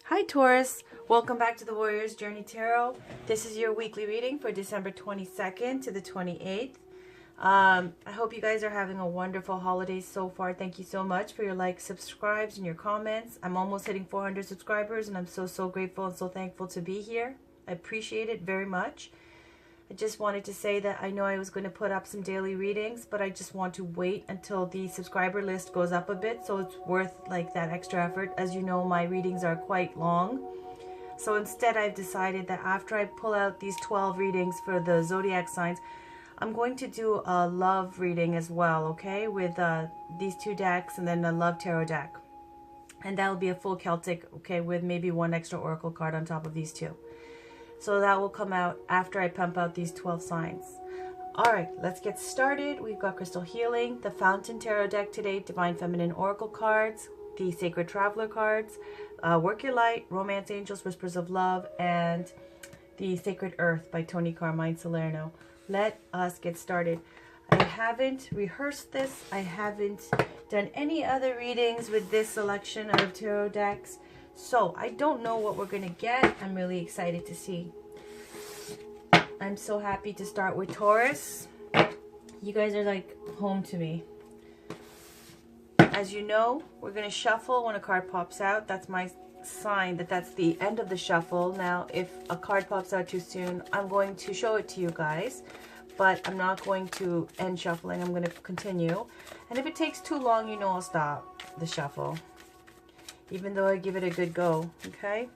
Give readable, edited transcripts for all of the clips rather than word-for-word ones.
Hi Taurus, welcome back to the Warrior's Journey Tarot. This is your weekly reading for December 22nd to the 28th. I hope you guys are having a wonderful holiday so far. Thank you so much for your likes, subscribes, and your comments. I'm almost hitting 400 subscribers and I'm so grateful and so thankful to be here. I appreciate it very much. I just wanted to say that I know I was going to put up some daily readings, but I just want to wait until the subscriber list goes up a bit, so it's worth like that extra effort. As you know, my readings are quite long. So instead I've decided that after I pull out these 12 readings for the zodiac signs, I'm going to do a love reading as well, okay? With these two decks and then a love tarot deck. And that'll be a full Celtic, okay, with maybe one extra oracle card on top of these two. So that will come out after I pump out these 12 signs. Alright, let's get started. We've got Crystal Healing, the Fountain Tarot deck today, Divine Feminine Oracle cards, the Sacred Traveler cards, Work Your Light, Romance Angels, Whispers of Love, and the Sacred Earth by Tony Carmine Salerno. Let us get started. I haven't rehearsed this. I haven't done any other readings with this selection of tarot decks. So I don't know what we're going to get. I'm really excited to see. I'm so happy to start with Taurus. You guys are like home to me. As you know, we're going to shuffle when a card pops out. That's my sign that that's the end of the shuffle. Now, if a card pops out too soon, I'm going to show it to you guys. But I'm not going to end shuffling. I'm going to continue. And if it takes too long, you know I'll stop the shuffle. Even though I give it a good go, okay?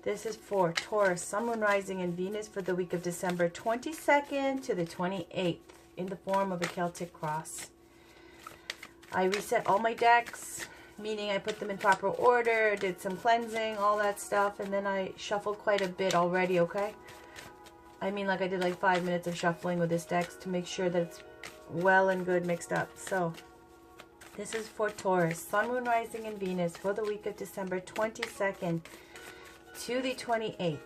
This is for Taurus, Sun, Moon, Rising, and Venus for the week of December 22nd to the 28th in the form of a Celtic cross. I reset all my decks, meaning I put them in proper order, did some cleansing, all that stuff, and then I shuffled quite a bit already, okay? I mean, like I did like 5 minutes of shuffling with this deck to make sure that it's well and good mixed up. So this is for Taurus, Sun, Moon, Rising, and Venus for the week of December 22nd to the 28th.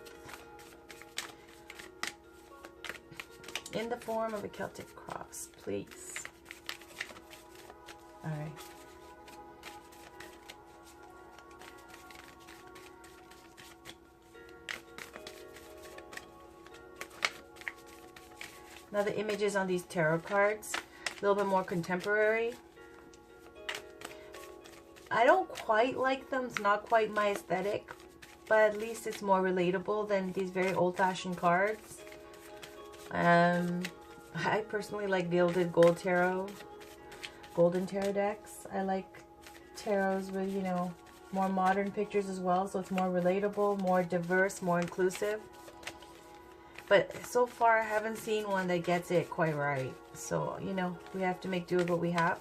In the form of a Celtic cross, please. All right. Now the images on these tarot cards, a little bit more contemporary. I don't quite like them. It's not quite my aesthetic, but at least it's more relatable than these very old-fashioned cards. I personally like gilded golden tarot decks. I like tarots with, you know, more modern pictures as well, so it's more relatable, more diverse, more inclusive. But so far I haven't seen one that gets it quite right. So, you know, we have to make do with what we have.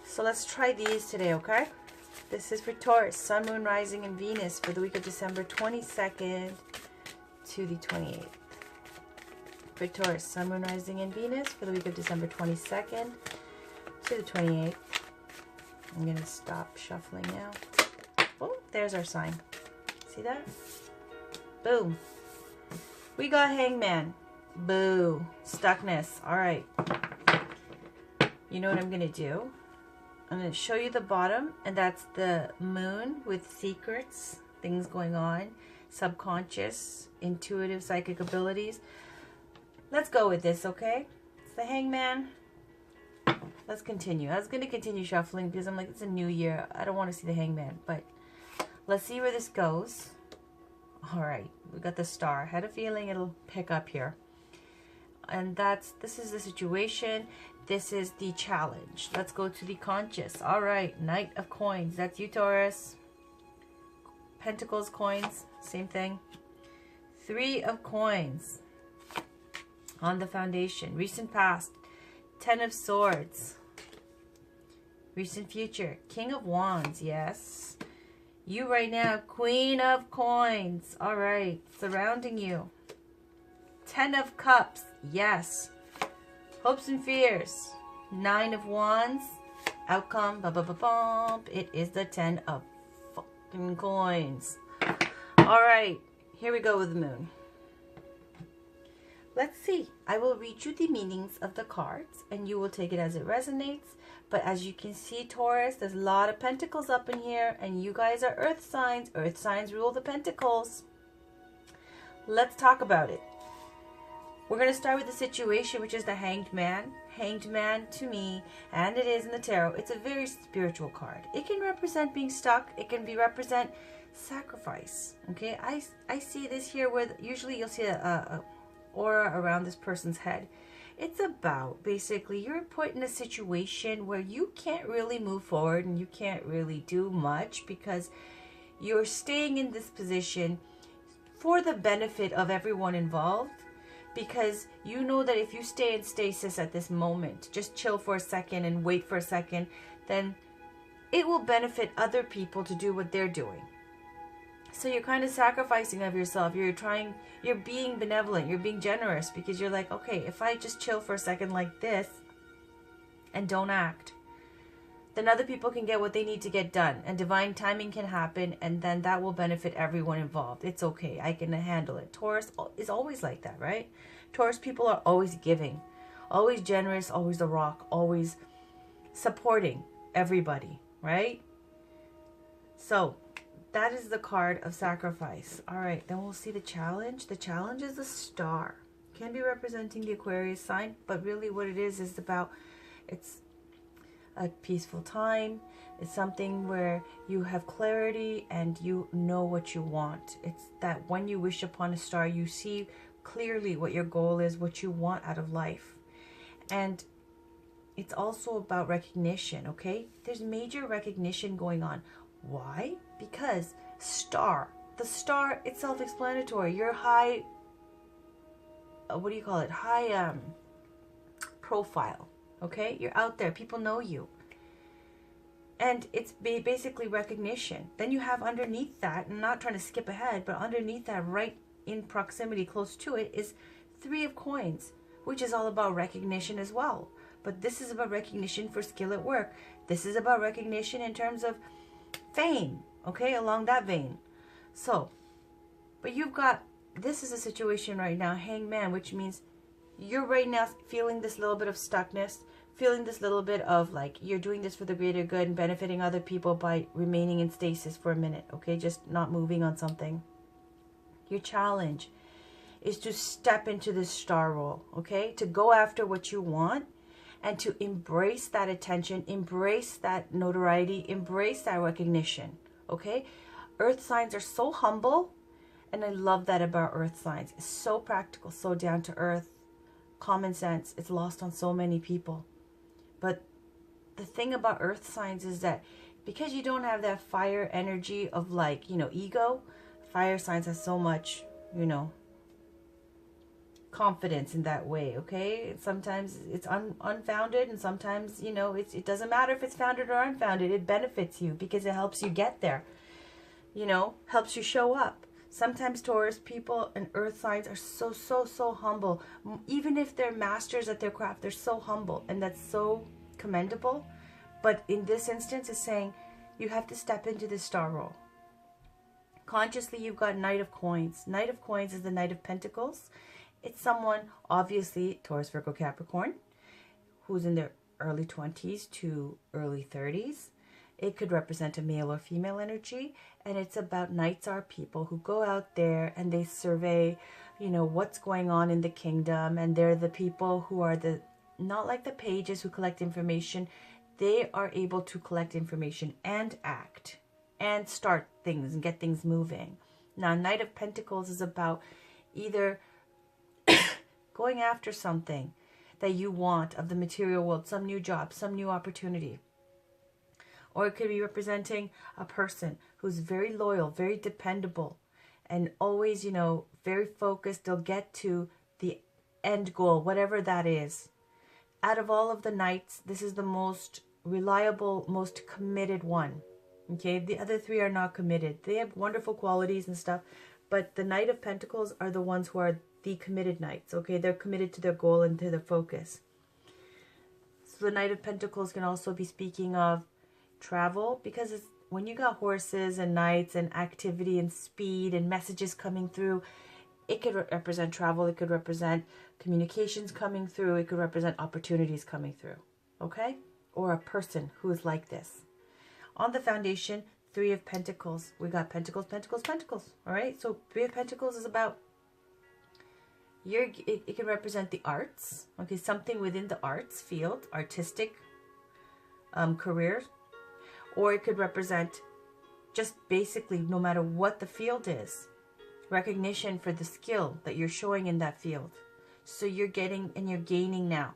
So let's try these today, okay? This is for Taurus, Sun, Moon, Rising, and Venus for the week of December 22nd to the 28th. For Taurus, Sun, Moon, Rising, and Venus for the week of December 22nd to the 28th. I'm going to stop shuffling now. Oh, there's our sign. See that? Boom. We got Hangman. Boo. Stuckness. All right. You know what I'm going to do? I'm going to show you the bottom, and that's the moon with secrets, things going on, subconscious, intuitive, psychic abilities. Let's go with this, okay? It's the Hangman. Let's continue. I was going to continue shuffling because I'm like, it's a new year. I don't want to see the Hangman, but let's see where this goes. All right, we got the Star. I had a feeling it'll pick up here. And this is the situation. This is the challenge. Let's go to the conscious. All right, Knight of Coins. That's you, Taurus. Pentacles, coins, same thing. Three of Coins on the foundation. Recent past. 10 of Swords. Recent future. King of Wands, yes. You right now, Queen of Coins. All right, surrounding you. 10 of Cups, yes. Hopes and fears. 9 of Wands. Outcome, it is the 10 of fucking coins. All right, here we go with the moon. let's see. I will read you the meanings of the cards and you will take it as it resonates. But as you can see, Taurus, there's a lot of pentacles up in here, and you guys are earth signs. Earth signs rule the pentacles. Let's talk about it. We're going to start with the situation, which is the Hanged Man. Hanged Man, to me, and it is in the tarot, it's a very spiritual card. It can represent being stuck. It can represent sacrifice. Okay, I see this here where usually you'll see a aura around this person's head. It's about basically you're put in a situation where you can't really move forward and you can't really do much because you're staying in this position for the benefit of everyone involved, because you know that if you stay in stasis at this moment, just chill for a second and wait for a second, then it will benefit other people to do what they're doing. So you're kind of sacrificing of yourself. You're being benevolent, you're being generous, because you're like, okay, if I just chill for a second like this and don't act, then other people can get what they need to get done, and divine timing can happen, and then that will benefit everyone involved. It's okay, I can handle it. Taurus is always like that, right? Taurus people are always giving, always generous, always the rock, always supporting everybody, right? So that is the card of sacrifice. All right, then we'll see the challenge. The challenge is the star. Can be representing the Aquarius sign, but really what it is about, it's a peaceful time. It's something where you have clarity and you know what you want. It's that when you wish upon a star, you see clearly what your goal is, what you want out of life. And it's also about recognition, okay? There's major recognition going on. Why? Because star, the star, it's self-explanatory. You're high, what do you call it? High profile, okay? You're out there. People know you. And it's basically recognition. Then you have underneath that, I'm not trying to skip ahead, but underneath that, right in proximity, close to it, is 3 of coins, which is all about recognition as well. But this is about recognition for skill at work. This is about recognition in terms of fame, okay, along that vein. So, but you've got, this is a situation right now, hangman, which means you're right now feeling this little bit of stuckness, feeling this little bit of like you're doing this for the greater good and benefiting other people by remaining in stasis for a minute, okay, just not moving on something. Your challenge is to step into this star role, okay, to go after what you want and to embrace that attention, embrace that notoriety, embrace that recognition, okay? Earth signs are so humble, and I love that about earth signs. It's so practical, so down to earth, common sense. It's lost on so many people. But the thing about earth signs is that because you don't have that fire energy of like, you know, ego, fire signs have so much, you know, confidence in that way, okay? Sometimes it's unfounded, and sometimes, you know, it doesn't matter if it's founded or unfounded. It benefits you because it helps you get there, you know, helps you show up. Sometimes Taurus people and earth signs are so humble. Even if they're masters at their craft, they're so humble, and that's so commendable. But in this instance, it's saying you have to step into this star role. Consciously, you've got Knight of Coins. Knight of Coins is the Knight of Pentacles. It's someone, obviously, Taurus, Virgo, Capricorn, who's in their early 20s to early 30s. It could represent a male or female energy. And it's about knights are people who go out there and they survey, you know, what's going on in the kingdom. And they're the people who are the, not like the pages who collect information. They are able to collect information and act and start things and get things moving. Now, Knight of Pentacles is about either going after something that you want of the material world, some new job, some new opportunity. Or it could be representing a person who's very loyal, very dependable, and always, you know, very focused. They'll get to the end goal, whatever that is. Out of all of the knights, this is the most reliable, most committed one. Okay, the other 3 are not committed. They have wonderful qualities and stuff, but the Knight of Pentacles are the ones who are the committed knights, okay? They're committed to their goal and to their focus. So the Knight of Pentacles can also be speaking of travel, because it's, when you got horses and knights and activity and speed and messages coming through, It could represent travel. It could represent communications coming through. It could represent opportunities coming through. Okay? Or a person who is like this. On the foundation, 3 of Pentacles. We got Pentacles, Pentacles, Pentacles. All right? So 3 of Pentacles is about it can represent the arts. Okay? Something within the arts field, artistic careers. Or it could represent just basically no matter what the field is, recognition for the skill that you're showing in that field. So you're getting and you're gaining now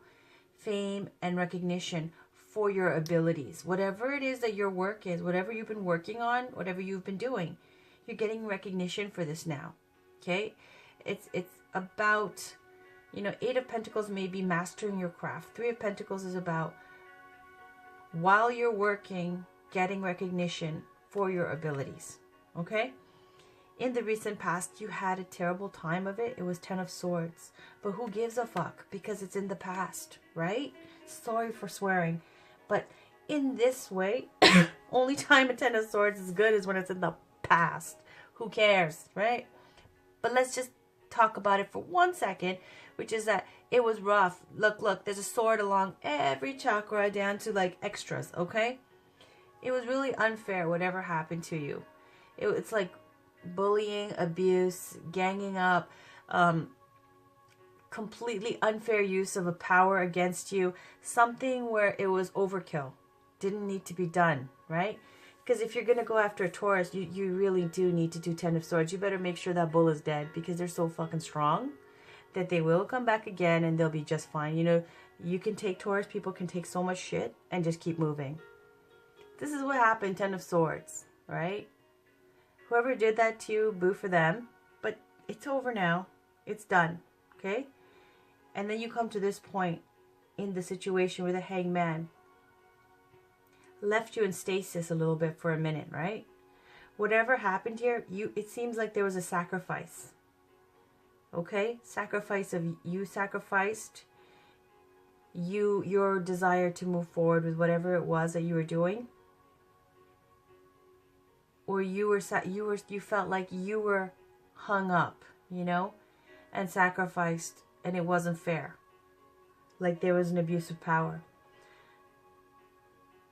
fame and recognition for your abilities. Whatever it is that your work is, whatever you've been working on, whatever you've been doing, you're getting recognition for this now. Okay? It's about, you know, 8 of Pentacles may be mastering your craft. 3 of Pentacles is about while you're working, getting recognition for your abilities. Okay? In the recent past, you had a terrible time of it. It was 10 of Swords. But who gives a fuck? Because it's in the past, right? Sorry for swearing. But in this way, only time a 10 of Swords is good is when it's in the past. Who cares, right? But let's just talk about it for 1 second, which is that it was rough. Look, there's a sword along every chakra down to like extras, okay? It was really unfair, whatever happened to you. It's like bullying, abuse, ganging up, completely unfair use of a power against you. Something where it was overkill. Didn't need to be done, right? Because if you're going to go after a Taurus, you really do need to do 10 of Swords. You better make sure that bull is dead because they're so fucking strong that they will come back again and they'll be just fine. You know, you can take Taurus, people can take so much shit and just keep moving. This is what happened, 10 of Swords, right? Whoever did that to you, boo for them. But it's over now. It's done, okay? And then you come to this point in the situation where the Hangman left you in stasis a little bit for a minute, right? Whatever happened here, it seems like there was a sacrifice. Okay? Sacrifice of you sacrificed your desire to move forward with whatever it was that you were doing. Or you felt like you were hung up, you know, and sacrificed, and it wasn't fair. Like there was an abuse of power.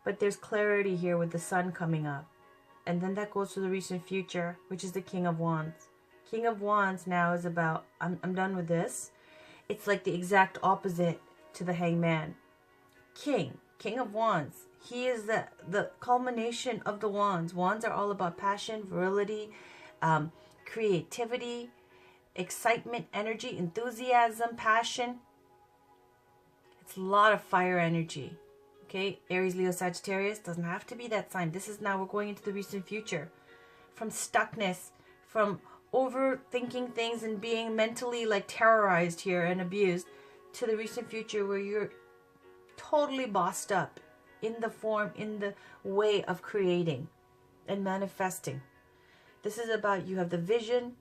But there's clarity here with the sun coming up. And then that goes to the recent future, which is the King of Wands. King of Wands now is about, I'm done with this. It's like the exact opposite to the Hangman. King of Wands. He is the culmination of the Wands. Wands are all about passion, virility, creativity, excitement, energy, enthusiasm, passion. It's a lot of fire energy. Okay, Aries, Leo, Sagittarius doesn't have to be that sign. This is now we're going into the recent future. From stuckness, from overthinking things and being mentally like terrorized here and abused, to the recent future where you're totally bossed up in the way of creating and manifesting. This is about you have the vision,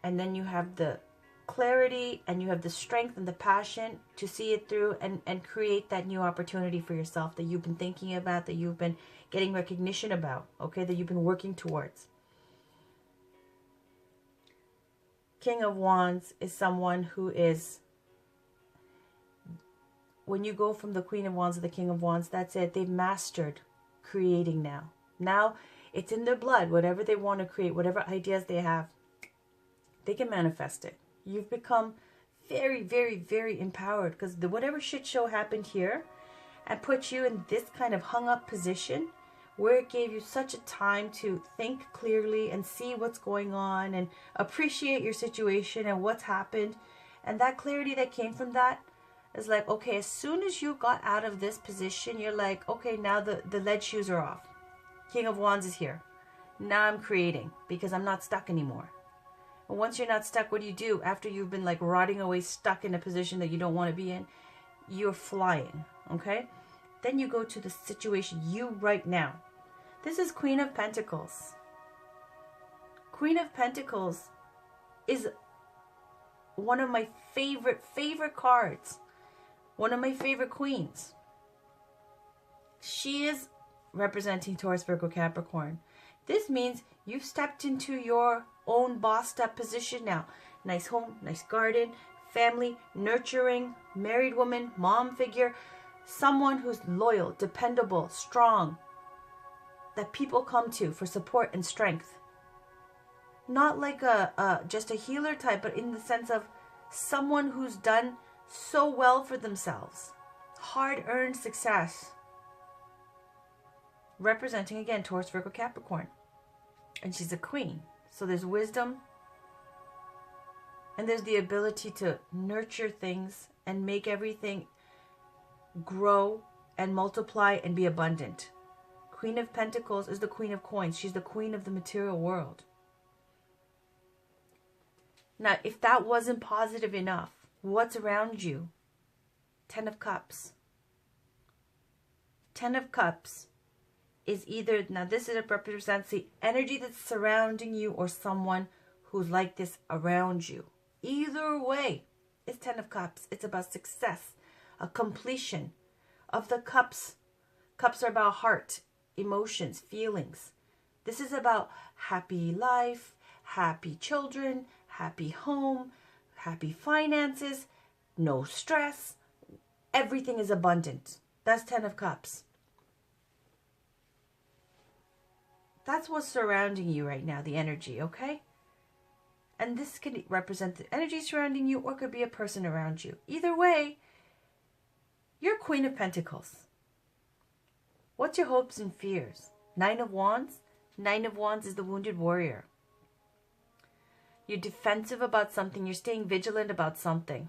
and then you have the clarity, and you have the strength and the passion to see it through and create that new opportunity for yourself that you've been thinking about, that you've been getting recognition about, okay, that you've been working towards. King of Wands is someone who is, when you go from the Queen of Wands to the King of Wands, that's it. They've mastered creating now. Now it's in their blood. Whatever they want to create, whatever ideas they have, they can manifest it. You've become very, very, very empowered because whatever shit show happened here and put you in this kind of hung up position where it gave you such a time to think clearly and see what's going on and appreciate your situation and what's happened. And that clarity that came from that is like, okay, as soon as you got out of this position, you're like, okay, now the lead shoes are off. King of Wands is here. Now I'm creating because I'm not stuck anymore. And once you're not stuck, what do you do? After you've been like rotting away, stuck in a position that you don't want to be in, you're flying, okay? Then you go to the situation you right now. This is Queen of Pentacles. Queen of Pentacles is one of my favorite cards. One of my favorite queens. She is representing Taurus, Virgo, Capricorn. This means you've stepped into your own bossed up position now. nice home, nice garden, family, nurturing, married woman, mom figure, someone who's loyal, dependable, strong, that people come to for support and strength. Not like just a healer type, but in the sense of someone who's done so well for themselves. Hard-earned success. Representing, again, Taurus, Virgo, Capricorn. And she's a queen. So there's wisdom. And there's the ability to nurture things and make everything grow and multiply and be abundant. Queen of Pentacles is the Queen of Coins. She's the queen of the material world. Now, if that wasn't positive enough, what's around you? 10 of Cups. 10 of Cups is either, now this represents the energy that's surrounding you or someone who's like this around you. Either way, it's 10 of Cups. It's about success, a completion of the cups. Cups are about heart, emotions, feelings. This is about happy life, happy children, happy home, happy finances, no stress. Everything is abundant. That's 10 of Cups. That's what's surrounding you right now, the energy, okay? And this can represent the energy surrounding you or could be a person around you. Either way, you're Queen of Pentacles. What's your hopes and fears? 9 of Wands? 9 of Wands is the wounded warrior. You're defensive about something. You're staying vigilant about something.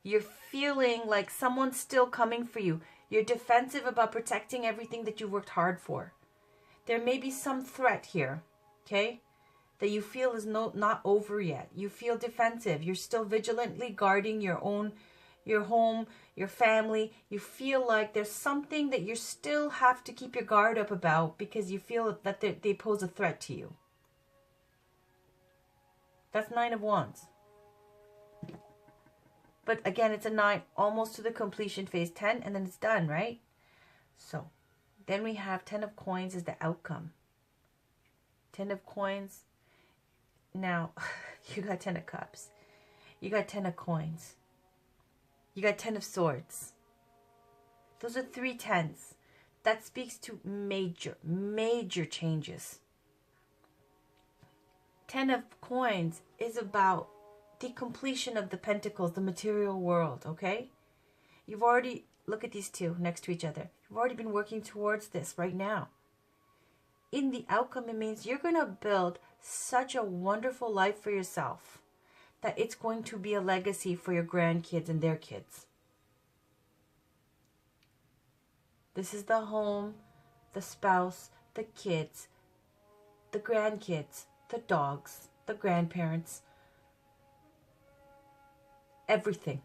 You're feeling like someone's still coming for you. You're defensive about protecting everything that you worked hard for. There may be some threat here, okay, that you feel is not over yet. You feel defensive. You're still vigilantly guarding your home, your family. You feel like there's something that you still have to keep your guard up about because you feel that they pose a threat to you. That's 9 of Wands. But again, it's a 9, almost to the completion phase, 10, and then it's done, right? So then we have 10 of Coins as the outcome. 10 of Coins. Now, you got 10 of Cups. You got 10 of Coins. You got 10 of Swords. Those are 3 10s. That speaks to major changes. 10 of Coins is about the completion of the Pentacles, the material world, okay? You've already, look at these two next to each other. You've already been working towards this right now. In the outcome, it means you're going to build such a wonderful life for yourself that it's going to be a legacy for your grandkids and their kids. This is the home, the spouse, the kids, the grandkids, the dogs, the grandparents, everything.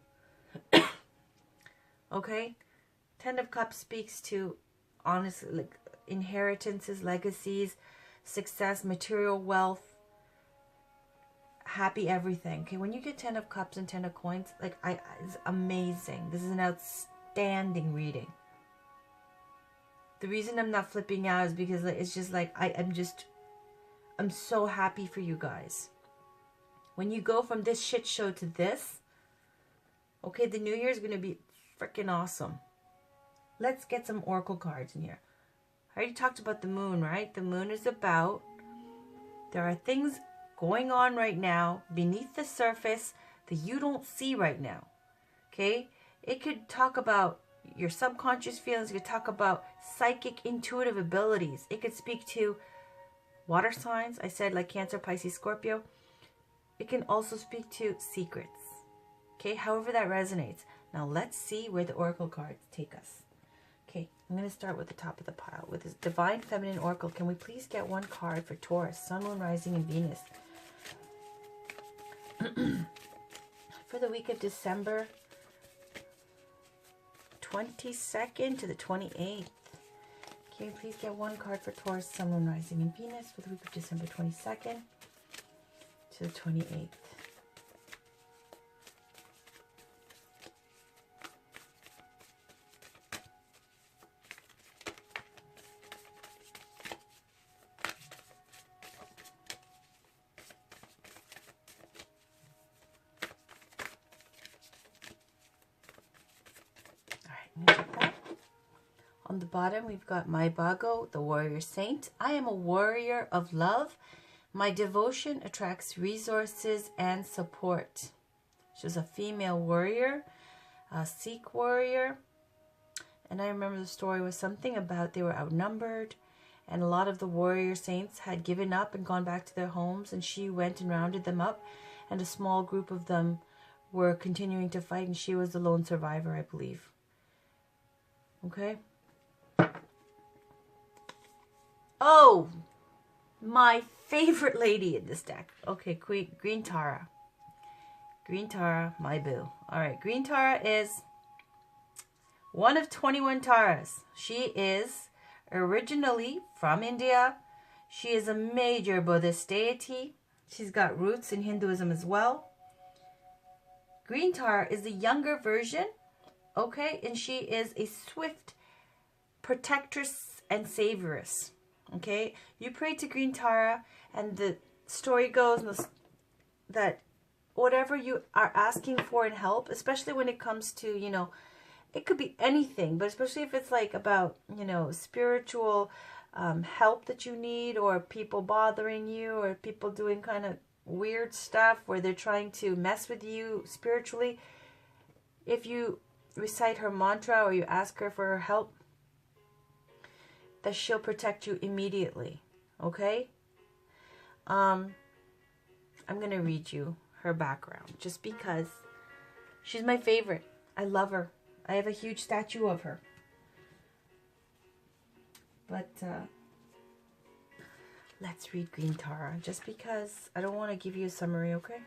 Okay? 10 of Cups speaks to, honestly, like inheritances, legacies, success, material wealth, happy everything. Okay, when you get 10 of Cups and 10 of Coins, like it's amazing. This is an outstanding reading. The reason I'm not flipping out is because it's just like I'm so happy for you guys. When you go from this shit show to this, okay, the new year is going to be freaking awesome. Let's get some oracle cards in here. I already talked about the moon, right? The moon is about, there are things going on right now beneath the surface that you don't see right now. Okay? It could talk about your subconscious feelings. It could talk about psychic, intuitive abilities. It could speak to water signs. I said like Cancer, Pisces, Scorpio. It can also speak to secrets. Okay? However that resonates. Now let's see where the oracle cards take us. Okay, I'm going to start with the top of the pile. With this Divine Feminine Oracle, can we please get one card for Taurus, Sun, Moon, Rising, and Venus? For the week of December 22nd to the 28th. Okay, please get one card for Taurus, Sun, Moon, Rising, and Venus for the week of December 22nd to the 28th. On the bottom, we've got my Bago, the warrior saint. I am a warrior of love. My devotion attracts resources and support. She's a female warrior, a Sikh warrior. And I remember the story was something about they were outnumbered. And a lot of the warrior saints had given up and gone back to their homes. And she went and rounded them up. And a small group of them were continuing to fight. And she was the lone survivor, I believe. Okay. Oh, my favorite lady in this deck. Okay, Green Tara. Green Tara, my boo. All right, Green Tara is one of 21 Taras. She is originally from India. She is a major Buddhist deity. She's got roots in Hinduism as well. Green Tara is the younger version, okay? And she is a swift protectress and savioress. Okay, you pray to Green Tara, and the story goes that whatever you are asking for in help, especially when it comes to, you know, it could be anything, but especially if it's like about, you know, spiritual help that you need, or people bothering you, or people doing kind of weird stuff where they're trying to mess with you spiritually. If you recite her mantra or you ask her for her help, that she'll protect you immediately. Okay? I'm going to read you her background just because she's my favorite. I love her. I have a huge statue of her. But let's read Green Tara just because I don't want to give you a summary, okay?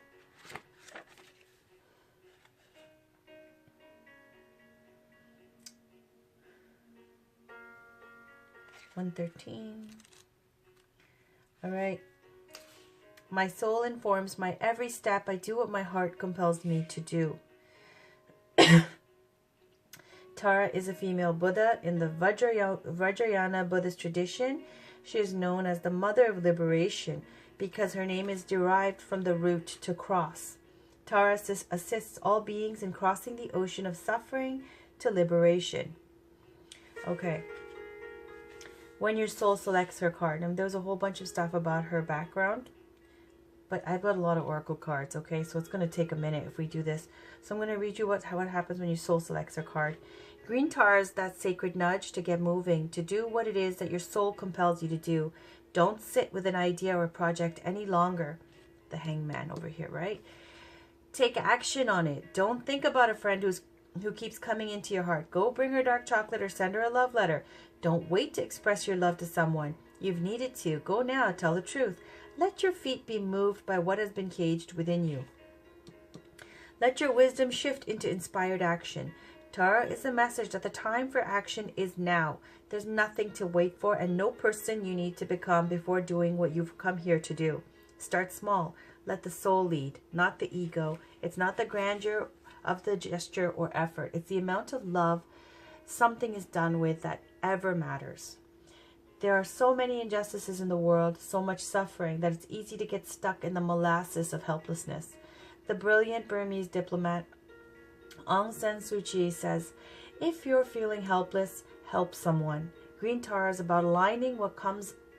$113. All right. My soul informs my every step. I do what my heart compels me to do. Tara is a female Buddha in the Vajrayana Buddhist tradition. She is known as the Mother of Liberation because her name is derived from the root to cross. Tara assists all beings in crossing the ocean of suffering to liberation. Okay. When your soul selects her card. And there's a whole bunch of stuff about her background. But I've got a lot of oracle cards, okay? So it's going to take a minute if we do this. So I'm going to read you what happens when your soul selects her card. Green Tara is that sacred nudge to get moving, to do what it is that your soul compels you to do. Don't sit with an idea or project any longer. The Hangman over here, right? Take action on it. Don't think about a friend who keeps coming into your heart. Go bring her dark chocolate or send her a love letter. Don't wait to express your love to someone. You've needed to. Go now. Tell the truth. Let your feet be moved by what has been caged within you. Let your wisdom shift into inspired action. Tara is a message that the time for action is now. There's nothing to wait for and no person you need to become before doing what you've come here to do. Start small. Let the soul lead, not the ego. It's not the grandeur of the gesture or effort. It's the amount of love something is done with that ever matters. There are so many injustices in the world, so much suffering, that it's easy to get stuck in the molasses of helplessness. The brilliant Burmese diplomat Aung San Suu Kyi says, if you're feeling helpless, help someone. Green Tara is about aligning what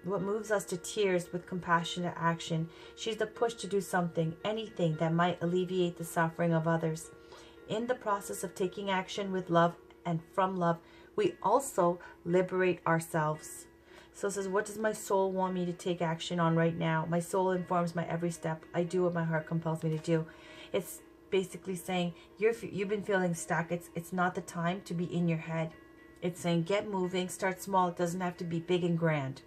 moves us to tears with compassionate action. She's the push to do something, anything that might alleviate the suffering of others. In the process of taking action with love and from love, we also liberate ourselves. So it says, what does my soul want me to take action on right now? My soul informs my every step. I do what my heart compels me to do. It's basically saying you've been feeling stuck. It's not the time to be in your head. It's saying get moving, start small. It doesn't have to be big and grand.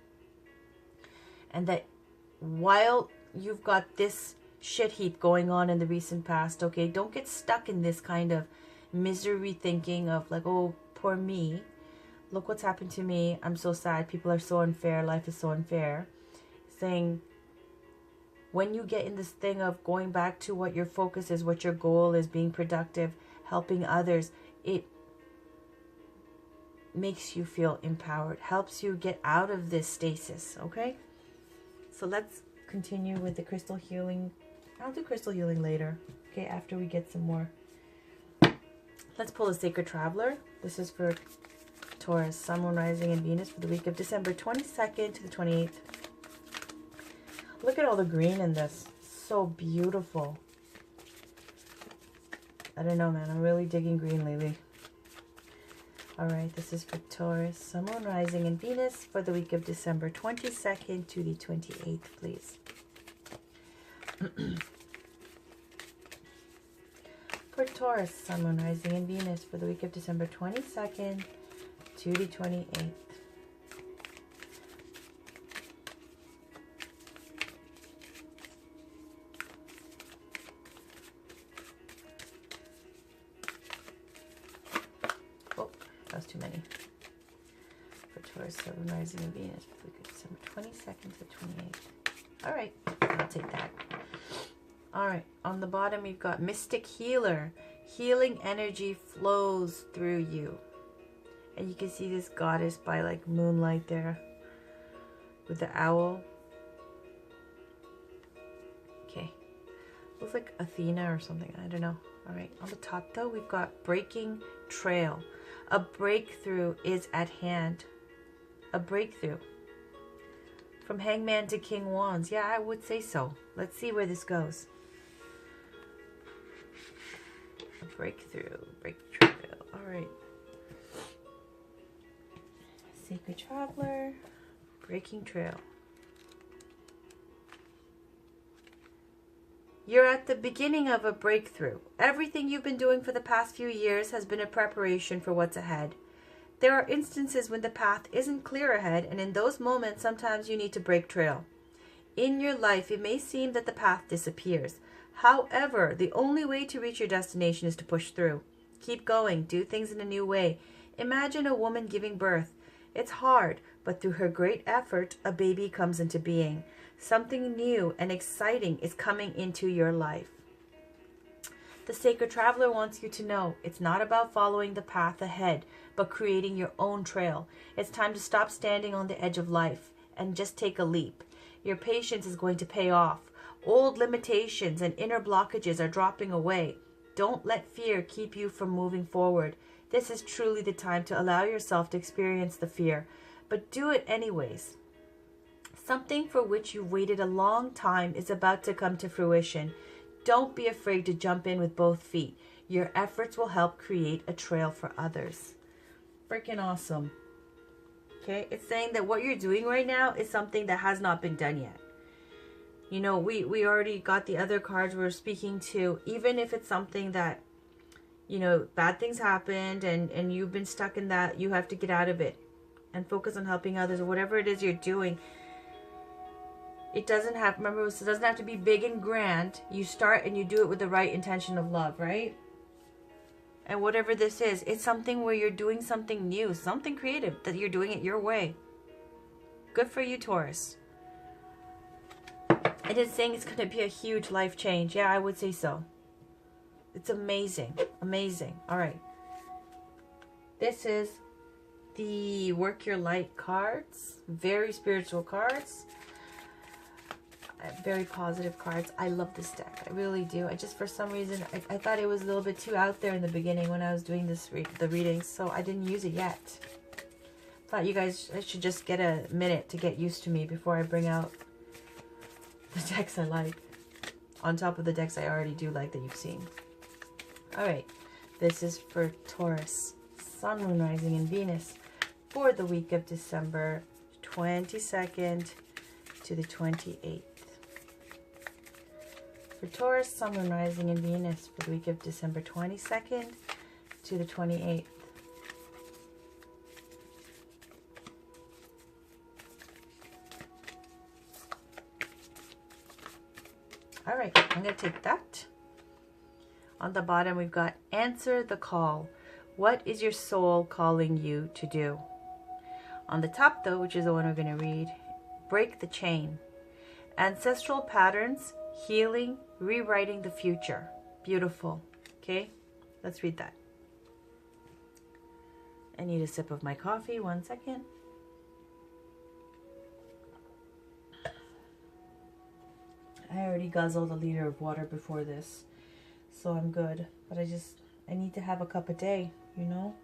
And that while you've got this shit heap going on in the recent past, okay, don't get stuck in this kind of misery thinking of like, oh, poor me. Look what's happened to me. I'm so sad. People are so unfair. Life is so unfair. Saying, when you get in this thing of going back to what your focus is, what your goal is, being productive, helping others, it makes you feel empowered, helps you get out of this stasis, okay? So let's continue with the crystal healing. I'll do crystal healing later, okay, after we get some more. Let's pull a Sacred Traveler. This is for Taurus, Sun, Moon, Rising, and Venus for the week of December 22nd to the 28th. Look at all the green in this. So beautiful. I don't know, man. I'm really digging green lately. Alright, this is for Taurus, Sun, Moon, Rising, and Venus for the week of December 22nd to the 28th, please. For Taurus, Sun, Moon, Rising, and Venus for the week of December 22nd to the 28th. Oh, that was too many. For Taurus, Sun, Moon, Rising, and Venus for the week of December 22nd to the 28th. All right, I'll take that. All right, on the bottom we've got Mystic Healer. Healing energy flows through you. And you can see this goddess by like moonlight there with the owl. Okay, looks like Athena or something, I don't know. All right, on the top though we've got Breaking Trail. A breakthrough is at hand. A breakthrough. From Hangman to King Wands. Yeah, I would say so. Let's see where this goes. A breakthrough. Breakthrough. Alright. Sacred Traveler. Breaking Trail. You're at the beginning of a breakthrough. Everything you've been doing for the past few years has been a preparation for what's ahead. There are instances when the path isn't clear ahead, and in those moments, sometimes you need to break trail. In your life, it may seem that the path disappears. However, the only way to reach your destination is to push through. Keep going. Do things in a new way. Imagine a woman giving birth. It's hard, but through her great effort, a baby comes into being. Something new and exciting is coming into your life. The Sacred Traveler wants you to know it's not about following the path ahead, but creating your own trail. It's time to stop standing on the edge of life and just take a leap. Your patience is going to pay off. Old limitations and inner blockages are dropping away. Don't let fear keep you from moving forward. This is truly the time to allow yourself to experience the fear, but do it anyways. Something for which you've waited a long time is about to come to fruition. Don't be afraid to jump in with both feet. Your efforts will help create a trail for others. Freaking awesome. Okay, it's saying that what you're doing right now is something that has not been done yet. You know, we already got the other cards we're speaking to. Even if it's something that, you know, bad things happened and you've been stuck in that, you have to get out of it and focus on helping others or whatever it is you're doing. It doesn't have, remember, it doesn't have to be big and grand. You start and you do it with the right intention of love, right? And whatever this is, it's something where you're doing something new, something creative, that you're doing it your way. Good for you, Taurus. It is saying it's going to be a huge life change. Yeah, I would say so. It's amazing. Amazing. All right. This is the Work Your Light cards. Very spiritual cards. Very positive cards. I love this deck. I really do. I just, for some reason, I thought it was a little bit too out there in the beginning when I was doing this the readings, so I didn't use it yet. Thought you guys, I should just get a minute to get used to me before I bring out the decks I like. On top of the decks I already do like that you've seen. Alright. This is for Taurus, Sun, Moon, Rising, and Venus for the week of December 22nd to the 28th. For Taurus, Sun, Moon, Rising, and Venus for the week of December 22nd to the 28th. All right, I'm going to take that. On the bottom, we've got Answer the Call. What is your soul calling you to do? On the top, though, which is the one we're going to read, Break the Chain. Ancestral patterns, healing, rewriting the future. Beautiful. Okay, let's read that. I need a sip of my coffee. 1 second. I already guzzled a liter of water before this, so I'm good. But I need to have a cup a day, you know?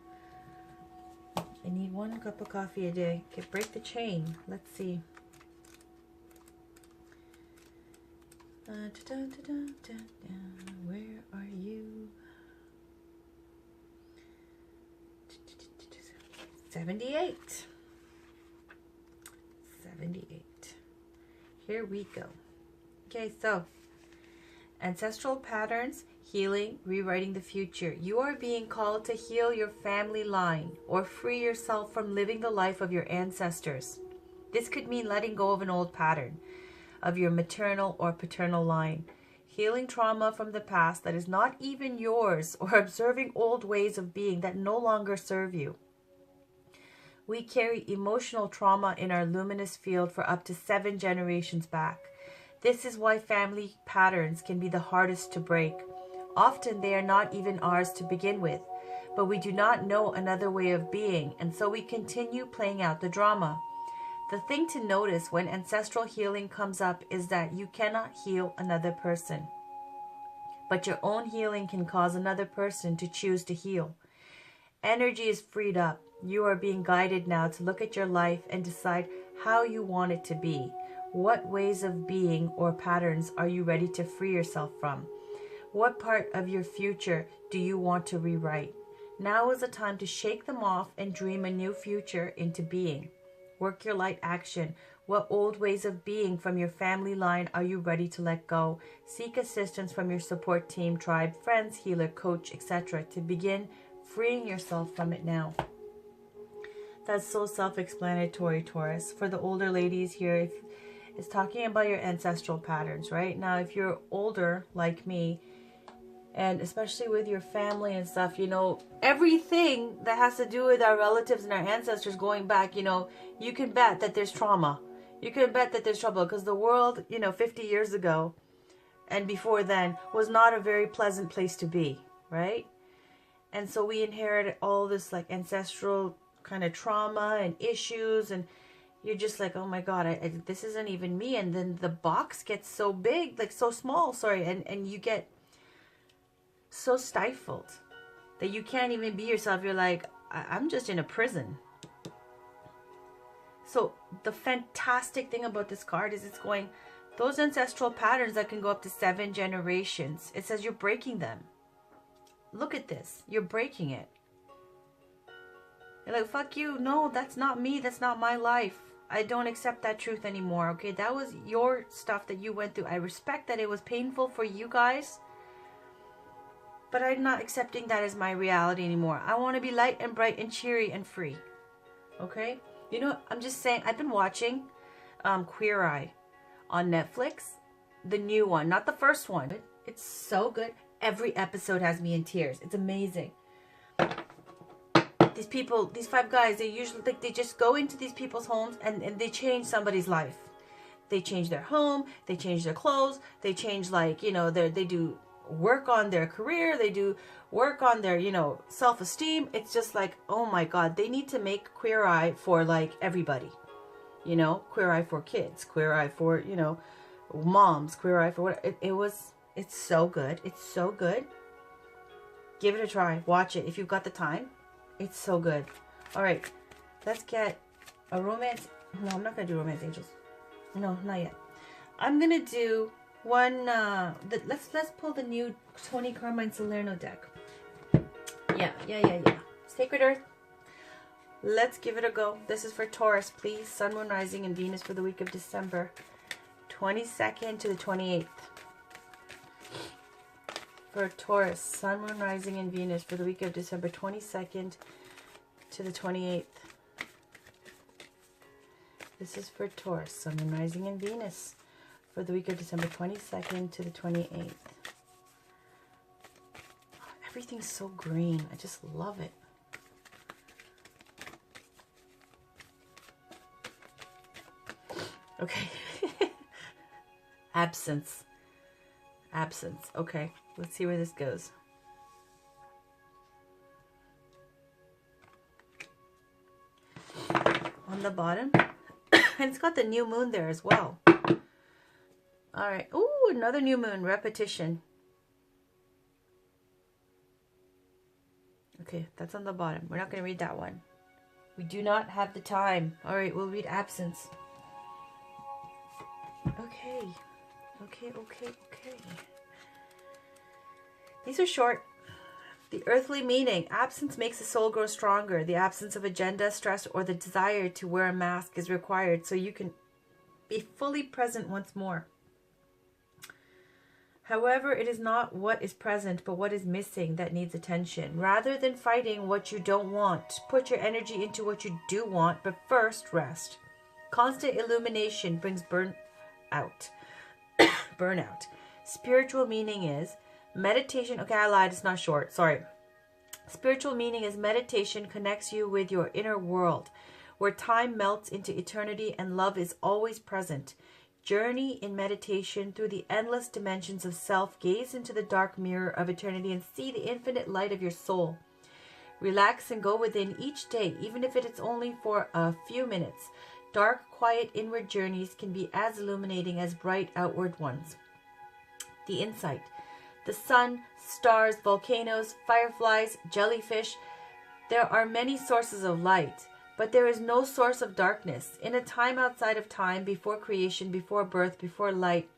I need 1 cup of coffee a day. Okay, break the chain. Let's see. Where are you? 78. 78. Here we go. Okay, so ancestral patterns, healing, rewriting the future. You are being called to heal your family line or free yourself from living the life of your ancestors. This could mean letting go of an old pattern of your maternal or paternal line, healing trauma from the past that is not even yours, or observing old ways of being that no longer serve you. We carry emotional trauma in our luminous field for up to 7 generations back. This is why family patterns can be the hardest to break. Often they are not even ours to begin with, but we do not know another way of being, and so we continue playing out the drama. The thing to notice when ancestral healing comes up is that you cannot heal another person, but your own healing can cause another person to choose to heal. Energy is freed up. You are being guided now to look at your life and decide how you want it to be. What ways of being or patterns are you ready to free yourself from? What part of your future do you want to rewrite? Now is the time to shake them off and dream a new future into being. Work your light action. What old ways of being from your family line are you ready to let go? Seek assistance from your support team, tribe, friends, healer, coach, etc. to begin freeing yourself from it now. That's so self-explanatory, Taurus. For the older ladies here, if it's talking about your ancestral patterns, right? Now, if you're older like me, and especially with your family and stuff, you know, everything that has to do with our relatives and our ancestors going back, you know, you can bet that there's trauma. You can bet that there's trouble, because the world, you know, 50 years ago and before then was not a very pleasant place to be, right? And so we inherited all this like ancestral kind of trauma and issues, and you're just like, oh my God, this isn't even me. And then the box gets so big, like so small, sorry, and you get so stifled that you can't even be yourself. You're like, I'm just in a prison. So the fantastic thing about this card is it's going, those ancestral patterns that can go up to 7 generations, it says you're breaking them. Look at this. You're breaking it. You're like, fuck you. No, that's not me. That's not my life. I don't accept that truth anymore. Okay, that was your stuff that you went through. I respect that it was painful for you guys, but I'm not accepting that as my reality anymore. I want to be light and bright and cheery and free. Okay? You know, I'm just saying, I've been watching Queer Eye on Netflix. The new one, not the first one. It's so good. Every episode has me in tears. It's amazing. These people, these 5 guys, they usually, like, they just go into these people's homes and they change somebody's life. They change their home, they change their clothes, they change, like, you know, they do work on their career, they do work on their, you know, self-esteem. It's just like, oh my God, they need to make Queer Eye for, like, everybody. You know, Queer Eye for kids, Queer Eye for, you know, moms, Queer Eye for what, it's so good. It's so good. Give it a try. Watch it if you've got the time. It's so good. All right, let's get a romance. No, I'm not gonna do romance angels. No, not yet. I'm gonna do one. Let's pull the new Tony Carmine Salerno deck. Yeah. Sacred Earth. Let's give it a go. This is for Taurus, please. Sun, Moon, Rising, and Venus for the week of December 22nd to the 28th. For Taurus, Sun, Moon, Rising, and Venus for the week of December 22nd to the 28th. This is for Taurus, Sun, Moon, Rising, and Venus for the week of December 22nd to the 28th. Oh, everything's so green. I just love it. Okay. Absence. Okay, let's see where this goes. On the bottom. And it's got the new moon there as well. All right. Ooh, another new moon. Repetition. Okay, that's on the bottom. We're not going to read that one. We do not have the time. All right, we'll read absence. Okay. These are short. The earthly meaning. Absence makes the soul grow stronger. The absence of agenda, stress, or the desire to wear a mask is required so you can be fully present once more. However, it is not what is present, but what is missing that needs attention. Rather than fighting what you don't want, put your energy into what you do want, but first rest. Constant illumination brings burnout. Burnout. Spiritual meaning is meditation. Okay, I lied. It's not short. Sorry. Spiritual meaning is meditation connects you with your inner world, where time melts into eternity and love is always present. Journey in meditation through the endless dimensions of self. Gaze into the dark mirror of eternity and see the infinite light of your soul. Relax and go within each day, even if it is only for a few minutes. Dark, quiet inward journeys can be as illuminating as bright outward ones. The insight. The sun, stars, volcanoes, fireflies, jellyfish. There are many sources of light, but there is no source of darkness. In a time outside of time, before creation, before birth, before light,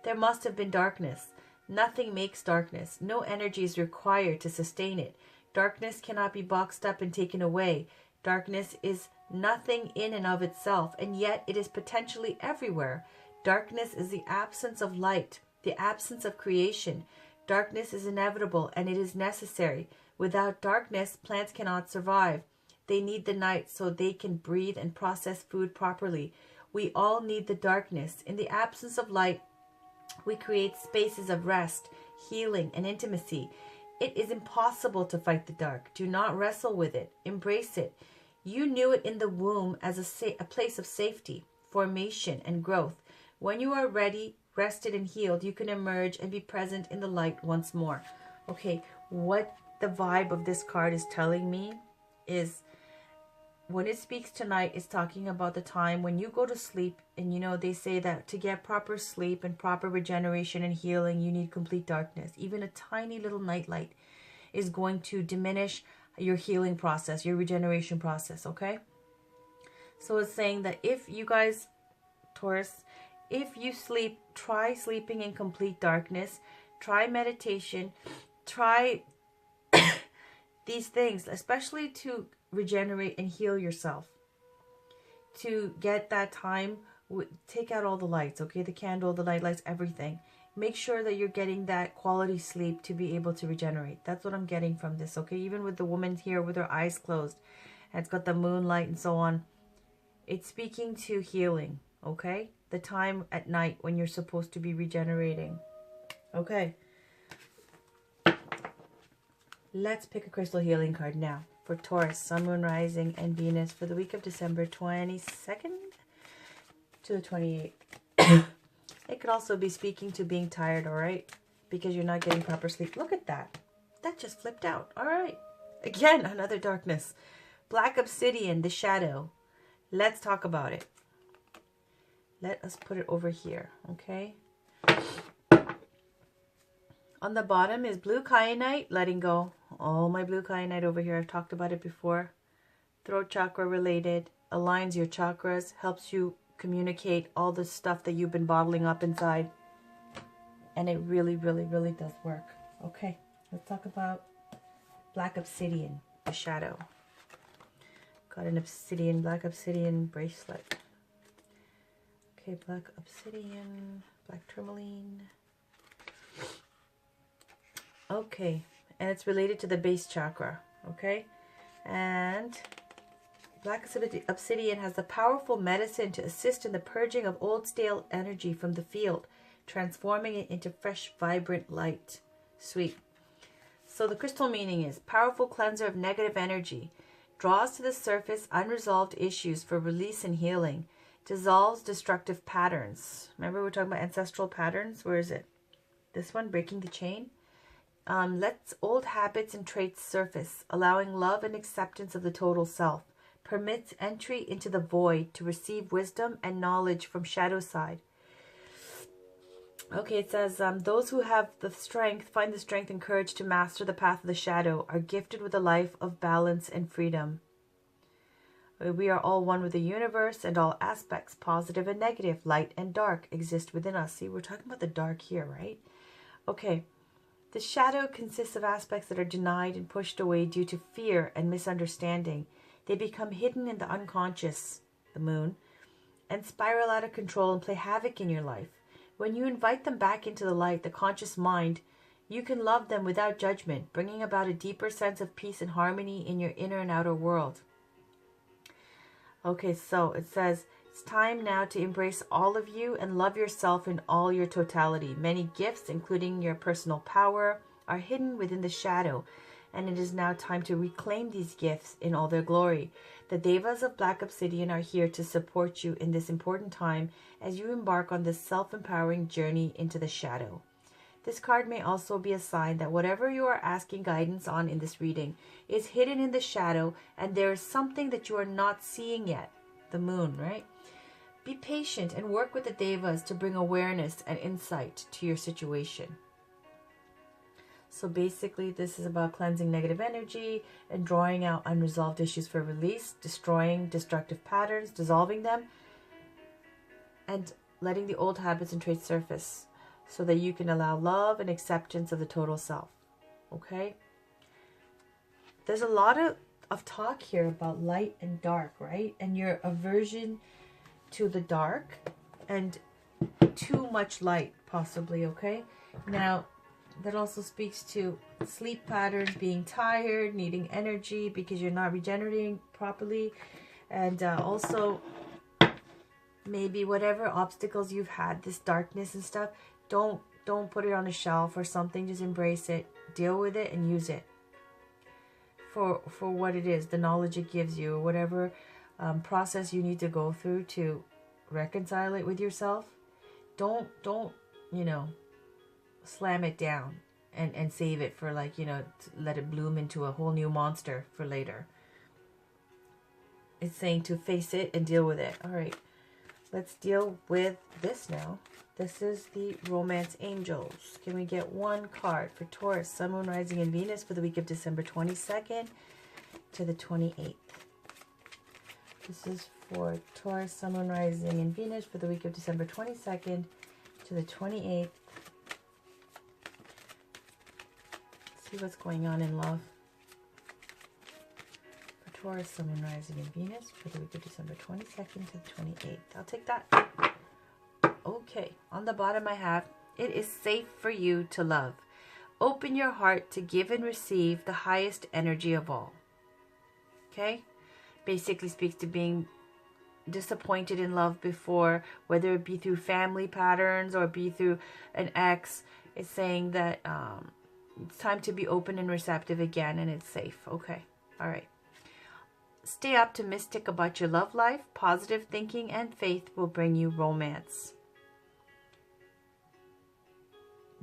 there must have been darkness. Nothing makes darkness. No energy is required to sustain it. Darkness cannot be boxed up and taken away. Darkness is nothing in and of itself, and yet it is potentially everywhere. Darkness is the absence of light, the absence of creation. Darkness is inevitable and it is necessary. Without darkness, plants cannot survive. They need the night so they can breathe and process food properly. We all need the darkness. In the absence of light, we create spaces of rest, healing, and intimacy. It is impossible to fight the dark. Do not wrestle with it. Embrace it. You knew it in the womb as a place of safety, formation, and growth. When you are ready, rested, and healed, you can emerge and be present in the light once more. Okay, what the vibe of this card is telling me is when it speaks tonight, it's talking about the time when you go to sleep, and you know, they say that to get proper sleep and proper regeneration and healing, you need complete darkness. Even a tiny little nightlight is going to diminish your healing process, your regeneration process, okay? So it's saying that if you guys, Taurus, if you sleep, try sleeping in complete darkness, try meditation, try these things, especially to regenerate and heal yourself, to get that time. Take out all the lights, okay? The candle, the night lights, everything. Make sure that you're getting that quality sleep to be able to regenerate. That's what I'm getting from this, okay? Even with the woman here with her eyes closed, and it's got the moonlight and so on, it's speaking to healing, okay? The time at night when you're supposed to be regenerating. Okay. Let's pick a crystal healing card now for Taurus, Sun, Moon, Rising, and Venus for the week of December 22nd to the 28th. It could also be speaking to being tired, all right? Because you're not getting proper sleep. Look at that. That just flipped out. All right. Again, another darkness. Black obsidian, the shadow. Let's talk about it. Let us put it over here, okay? On the bottom is blue kyanite, letting go. All my blue kyanite over here. I've talked about it before. Throat chakra related. Aligns your chakras. Helps you communicate all the stuff that you've been bottling up inside. And it really, really, really does work. Okay, let's talk about black obsidian, the shadow. Got an obsidian, black obsidian bracelet. Okay, black obsidian, black tourmaline. Okay, and it's related to the base chakra, okay? And black obsidian has the powerful medicine to assist in the purging of old stale energy from the field, transforming it into fresh, vibrant light. Sweet. So the crystal meaning is powerful cleanser of negative energy, draws to the surface unresolved issues for release and healing, dissolves destructive patterns. Remember we're talking about ancestral patterns? Where is it? This one, breaking the chain. Lets old habits and traits surface, allowing love and acceptance of the total self. Permits entry into the void to receive wisdom and knowledge from shadow side. Okay, it says, those who have the strength, find the strength and courage to master the path of the shadow, are gifted with a life of balance and freedom. We are all one with the universe, and all aspects, positive and negative, light and dark, exist within us. See, we're talking about the dark here, right? Okay. The shadow consists of aspects that are denied and pushed away due to fear and misunderstanding. They become hidden in the unconscious, the moon, and spiral out of control and play havoc in your life. When you invite them back into the light, the conscious mind, you can love them without judgment, bringing about a deeper sense of peace and harmony in your inner and outer world. Okay, so it says, it's time now to embrace all of you and love yourself in all your totality. Many gifts, including your personal power, are hidden within the shadow, and it is now time to reclaim these gifts in all their glory. The Devas of Black Obsidian are here to support you in this important time as you embark on this self-empowering journey into the shadow. This card may also be a sign that whatever you are asking guidance on in this reading is hidden in the shadow, and there is something that you are not seeing yet. The moon, right? Be patient and work with the Devas to bring awareness and insight to your situation. So basically, this is about cleansing negative energy and drawing out unresolved issues for release, destroying destructive patterns, dissolving them, and letting the old habits and traits surface, so that you can allow love and acceptance of the total self. Okay? There's a lot of talk here about light and dark, right? And your aversion to the dark and too much light, possibly, okay? Now, that also speaks to sleep patterns, being tired, needing energy because you're not regenerating properly. And also, maybe whatever obstacles you've had, this darkness and stuff, don't put it on a shelf or something. Just embrace it, deal with it, and use it for what it is, the knowledge it gives you, or whatever process you need to go through to reconcile it with yourself. Don't slam it down and save it for, like, let it bloom into a whole new monster for later. It's saying to face it and deal with it. All right, let's deal with this now. This is the Romance Angels. Can we get one card for Taurus, Sun, Moon, Rising, and Venus for the week of December 22nd to the 28th? This is for Taurus, Sun, Moon, Rising, and Venus for the week of December 22nd to the 28th. Let's see what's going on in love. For Taurus, Sun, Moon, Rising, and Venus for the week of December 22nd to the 28th. I'll take that. Okay, on the bottom I have, it is safe for you to love. Open your heart to give and receive the highest energy of all. Okay? Basically speaks to being disappointed in love before, whether it be through family patterns or be through an ex. It's saying that it's time to be open and receptive again, and it's safe. Okay, all right. Stay optimistic about your love life. Positive thinking and faith will bring you romance.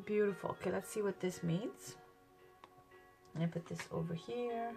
Beautiful. Okay, let's see what this means. I'm going to put this over here.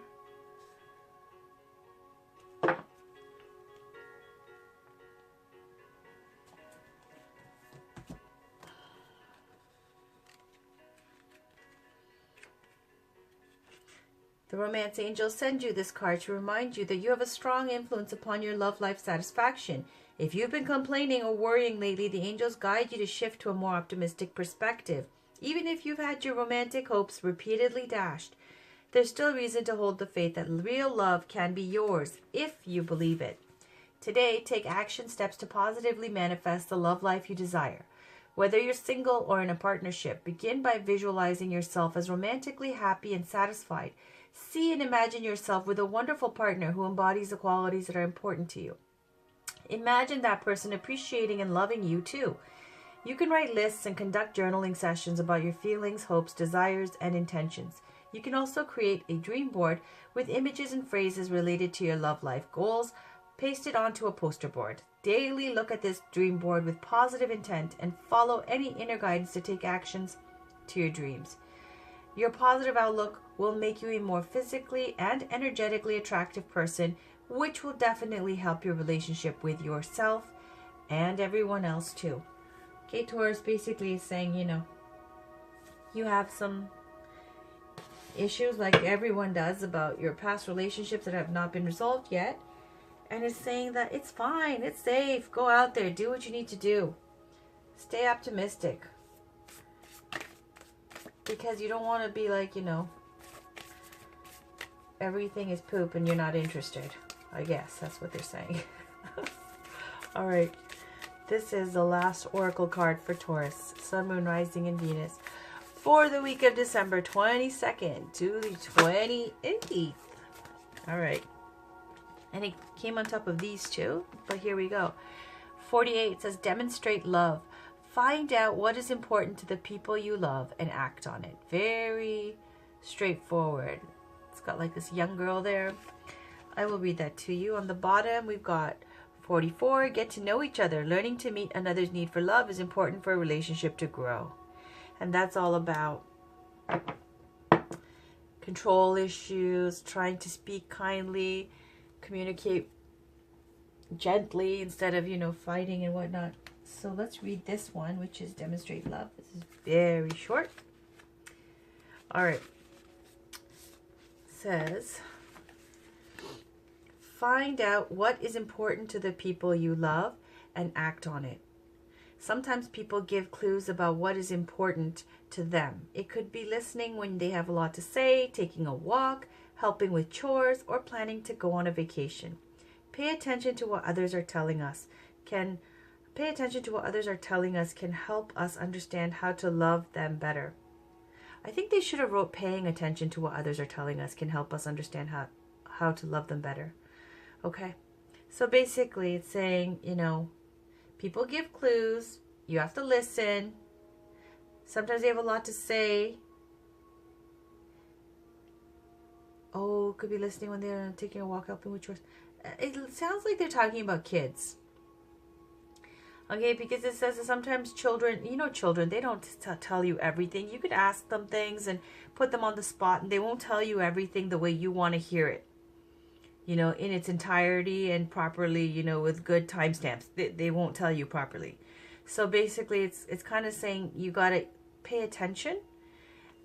The Romance Angels send you this card to remind you that you have a strong influence upon your love life satisfaction. If you've been complaining or worrying lately, the angels guide you to shift to a more optimistic perspective. Even if you've had your romantic hopes repeatedly dashed, there's still reason to hold the faith that real love can be yours if you believe it. Today, take action steps to positively manifest the love life you desire. Whether you're single or in a partnership, begin by visualizing yourself as romantically happy and satisfied. See and imagine yourself with a wonderful partner who embodies the qualities that are important to you. Imagine that person appreciating and loving you too. You can write lists and conduct journaling sessions about your feelings, hopes, desires, and intentions. You can also create a dream board with images and phrases related to your love life goals, pasted onto a poster board. Daily look at this dream board with positive intent and follow any inner guidance to take actions to your dreams. Your positive outlook will make you a more physically and energetically attractive person, which will definitely help your relationship with yourself and everyone else too. Okay, Taurus basically is saying, you have some issues like everyone does about your past relationships that have not been resolved yet. And it's saying that it's fine, it's safe. Go out there, do what you need to do. Stay optimistic. Because you don't want to be like, you know, everything is poop and you're not interested. I guess that's what they're saying. All right. This is the last oracle card for Taurus. Sun, Moon, Rising, and Venus. For the week of December 22nd to the 28th. All right. And it came on top of these two. But here we go. 48 says, demonstrate love. Find out what is important to the people you love and act on it. Very straightforward. It's got like this young girl there. I will read that to you. On the bottom, we've got 44. Get to know each other. Learning to meet another's need for love is important for a relationship to grow. And that's all about control issues, trying to speak kindly, communicate gently instead of, you know, fighting and whatnot. So let's read this one, which is demonstrate love. This is very short. All right. It says, find out what is important to the people you love and act on it. Sometimes people give clues about what is important to them. It could be listening when they have a lot to say, taking a walk, helping with chores, or planning to go on a vacation. Pay attention to what others are telling us. Can help us understand how to love them better. I think they should have wrote paying attention to what others are telling us can help us understand how to love them better. Okay. So basically it's saying, you know, people give clues. You have to listen. Sometimes they have a lot to say. Oh, could be listening when they're taking a walk, helping with chores. It sounds like they're talking about kids. Okay, because it says that sometimes children, you know, children, they don't tell you everything. You could ask them things and put them on the spot, and they won't tell you everything the way you want to hear it. You know, in its entirety and properly, you know, with good timestamps. They won't tell you properly. So basically, it's kind of saying you got to pay attention,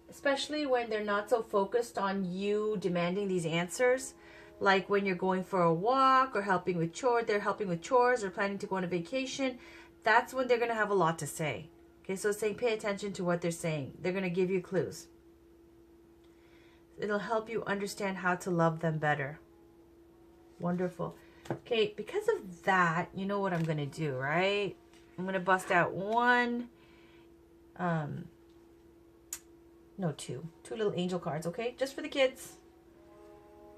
especially when they're not so focused on you demanding these answers. Like when you're going for a walk or helping with chores, they're helping with chores or planning to go on a vacation. That's when they're going to have a lot to say. Okay, so it's saying pay attention to what they're saying. They're going to give you clues. It'll help you understand how to love them better. Wonderful. Okay, because of that, you know what I'm going to do, right? I'm going to bust out two little angel cards, okay? Just for the kids.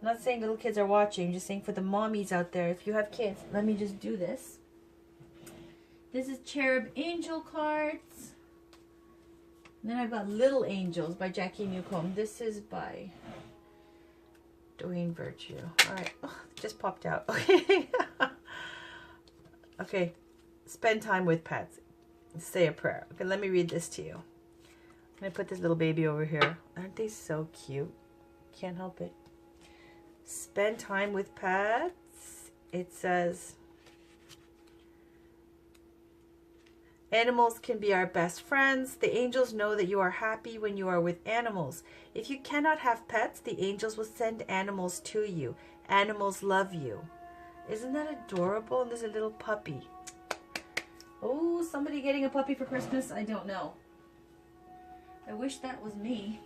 I'm not saying little kids are watching, I'm just saying for the mommies out there, if you have kids, let me just do this. This is Cherub Angel cards. And then I've got Little Angels by Jackie Newcomb. This is by Doreen Virtue. Alright, oh, just popped out. Okay. Okay, spend time with pets. Say a prayer. Okay, let me read this to you. I'm going to put this little baby over here. Aren't they so cute? Can't help it. Spend time with pets. It says, animals can be our best friends. The angels know that you are happy when you are with animals. If you cannot have pets, the angels will send animals to you. Animals love you. Isn't that adorable? And there's a little puppy. Oh, somebody getting a puppy for Christmas? I don't know. I wish that was me.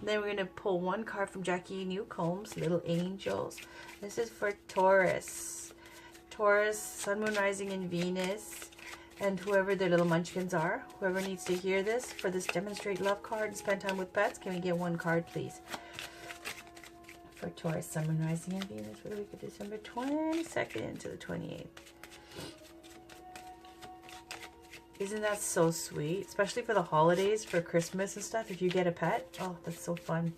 Then we're going to pull one card from Jackie Newcomb's Little Angels. This is for Taurus. Taurus, Sun, Moon, Rising, and Venus. And whoever their little munchkins are. Whoever needs to hear this for this Demonstrate Love card and spend time with pets. Can we get one card, please? For Taurus, Sun, Moon, Rising, and Venus for the week of December 22nd to the 28th. Isn't that so sweet? Especially for the holidays, for Christmas and stuff. If you get a pet. Oh, that's so fun.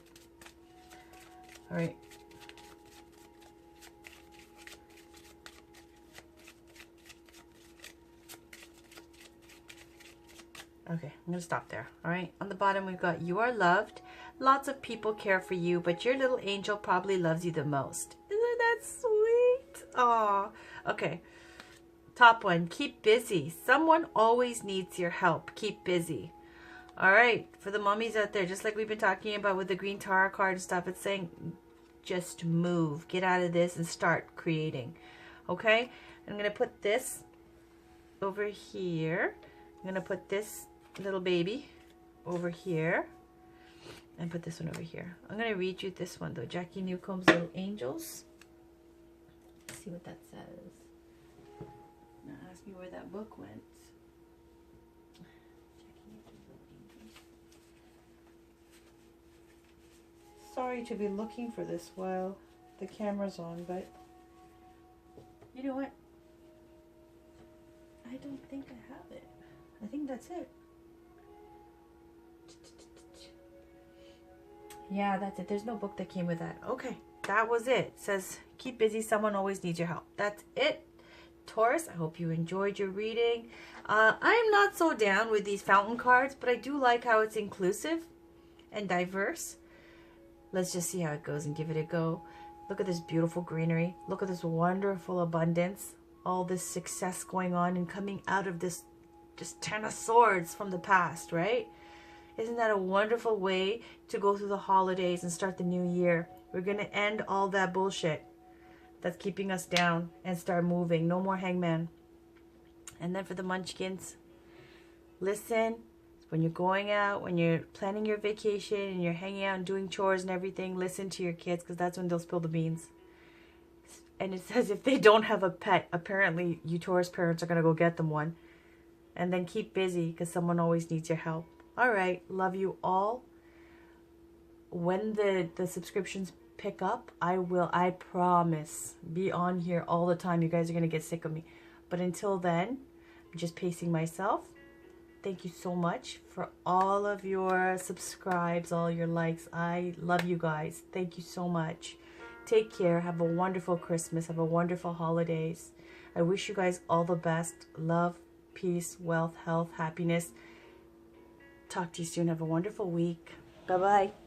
Alright. Okay, I'm going to stop there. Alright. On the bottom we've got you are loved. Lots of people care for you, but your little angel probably loves you the most. Isn't that sweet? Aw. Okay. Top one, keep busy. Someone always needs your help. Keep busy. All right, for the mommies out there, just like we've been talking about with the green tarot card and stuff, it's saying Just move. Get out of this and start creating. Okay? I'm going to put this over here. I'm going to put this little baby over here. And put this one over here. I'm going to read you this one though. Jackie Newcomb's Little Angels. Let's see what that says. Now ask me where that book went. Sorry to be looking for this while the camera's on, but you know what? I don't think I have it. I think that's it. Yeah, that's it. There's no book that came with that. Okay, that was it. It says, keep busy. Someone always needs your help. That's it. Taurus, I hope you enjoyed your reading. I'm not so down with these fountain cards, but I do like how it's inclusive and diverse. Let's just see how it goes and give it a go. Look at this beautiful greenery. Look at this wonderful abundance. All this success going on and coming out of this just 10 of swords from the past, right? Isn't that a wonderful way to go through the holidays and start the new year? We're going to end all that bullshit that's keeping us down and start moving. No more hangman. And then for the munchkins, listen. When you're going out, when you're planning your vacation and you're hanging out and doing chores and everything, listen to your kids because that's when they'll spill the beans. And it says if they don't have a pet, apparently you Taurus parents are going to go get them one. And then keep busy because someone always needs your help. All right, love you all. When the subscriptions pick up, I promise, be on here all the time. You guys are going to get sick of me. But until then, I'm just pacing myself. Thank you so much for all of your subscribes, all your likes. I love you guys. Thank you so much. Take care. Have a wonderful Christmas. Have a wonderful holidays. I wish you guys all the best. Love, peace, wealth, health, happiness. Talk to you soon. Have a wonderful week. Bye-bye.